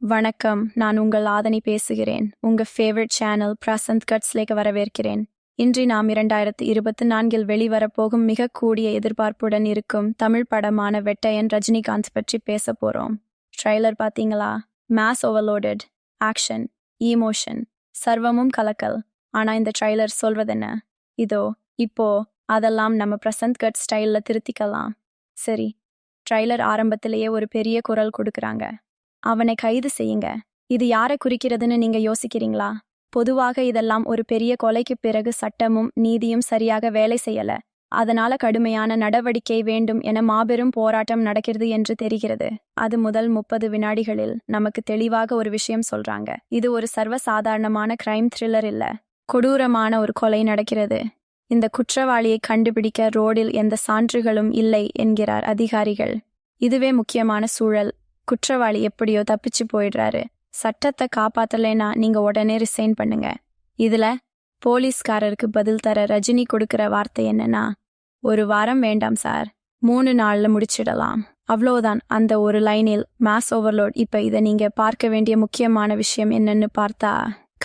வணக்கம், நான் உங்கள் ஆதனி பேசுகிறேன். உங்க ஃபேவரட் சேனல் பிரசன்த் கட்ஸ்லேக்கு வரவேற்கிறேன். இன்று நாம் 2024 வெளிவரப்போகும் மிக கூடிய எதிர்பார்ப்புடன் இருக்கும் தமிழ் படமான வெட்டையன் ரஜினிகாந்த் பற்றி பேச போறோம். ட்ரைலர் பாத்தீங்களா? மாஸ் ஓவர்லோடட், ஆக்ஷன், ஈமோஷன், சர்வமும் கலக்கல். ஆனா இந்த ட்ரைலர் சொல்வதென்ன? இதோ இப்போ அதெல்லாம் நம்ம பிரசன்த் கட் ஸ்டைல்ல திருத்திக்கலாம். சரி, ட்ரைலர் ஆரம்பத்திலேயே ஒரு பெரிய குரல் கொடுக்கறாங்க. அவனை கைது செய்யுங்க. இது யாரை குறிக்கிறதுன்னு நீங்க யோசிக்கிறீங்களா? பொதுவாக இதெல்லாம் ஒரு பெரிய கொலைக்கு பிறகு சட்டமும் நீதியும் சரியாக வேலை செய்யல. அதனால கடுமையான நடவடிக்கை வேண்டும் என மாபெரும் போராட்டம் நடக்கிறது என்று தெரிகிறது. அது முதல் 30 வினாடிகளில் நமக்கு தெளிவாக ஒரு விஷயம் சொல்றாங்க. இது ஒரு சர்வசாதாரணமான கிரைம் த்ரில்லர் இல்ல. கொடூரமான ஒரு கொலை நடக்கிறது. இந்த குற்றவாளியை கண்டுபிடிக்க ரோடில் எந்த சான்றுகளும் இல்லை என்கிறார் அதிகாரிகள். இதுவே முக்கியமான சூழல். குற்றவாளி எப்படியோ தப்பிச்சு போயிடுறாரு. சட்டத்தை காப்பாத்தலைன்னா நீங்க உடனே ரிசைன் பண்ணுங்க. இதுல போலீஸ்காரருக்கு பதில் தர ரஜினி கொடுக்கிற வார்த்தை என்னன்னா, 1 வாரம் வேண்டாம் சார், 3 நாள்ல முடிச்சிடலாம். அவ்வளோதான். அந்த ஒரு லைனில் மாஸ் ஓவர்லோட். இப்ப இதை நீங்க பார்க்க வேண்டிய முக்கியமான விஷயம் என்னன்னு பார்த்தா,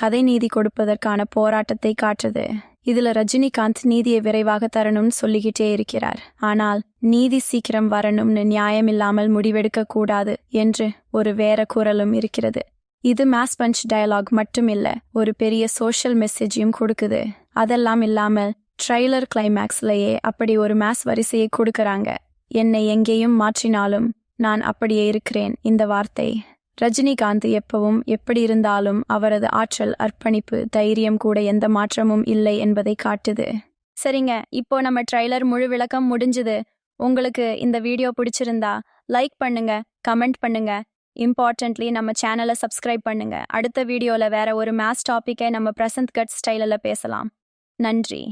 கதை நீதி கொடுப்பதற்கான போராட்டத்தை காட்டுது. இதுல ரஜினிகாந்த் நீதியை விரைவாக தரணும்னு சொல்லிக்கிட்டே இருக்கிறார். ஆனால் நீதி சீக்கிரம் வரணும்னு நியாயமில்லாமல் முடிவெடுக்க கூடாது என்று ஒரு வேற குரலும் இருக்கிறது. இது மாஸ் பஞ்ச் டயலாக் மட்டும் இல்ல, ஒரு பெரிய சோஷியல் மெசேஜையும் கொடுக்குது. அதெல்லாம் இல்லாமல் ட்ரைலர் கிளைமேக்ஸ்லயே அப்படி ஒரு மாஸ் வரிசையை கொடுக்கறாங்க. என்னை எங்கேயும் மாற்றினாலும் நான் அப்படியே இருக்கிறேன். இந்த வார்த்தை ரஜினிகாந்த் எப்பவும் எப்படி இருந்தாலும் அவரது ஆற்றல், அர்ப்பணிப்பு, தைரியம் கூட எந்த மாற்றமும் இல்லை என்பதை காட்டுது. சரிங்க, இப்போ நம்ம ட்ரைலர் முழு விளக்கம் முடிஞ்சுது. உங்களுக்கு இந்த வீடியோ பிடிச்சிருந்தா லைக் பண்ணுங்க, கமெண்ட் பண்ணுங்க. இம்பார்ட்டன்ட்லி நம்ம சேனலை சப்ஸ்கிரைப் பண்ணுங்க. அடுத்த வீடியோல வேற ஒரு மாஸ் டாபிக்கை நம்ம பிரசன்த் கட் ஸ்டைலில் பேசலாம். நன்றி.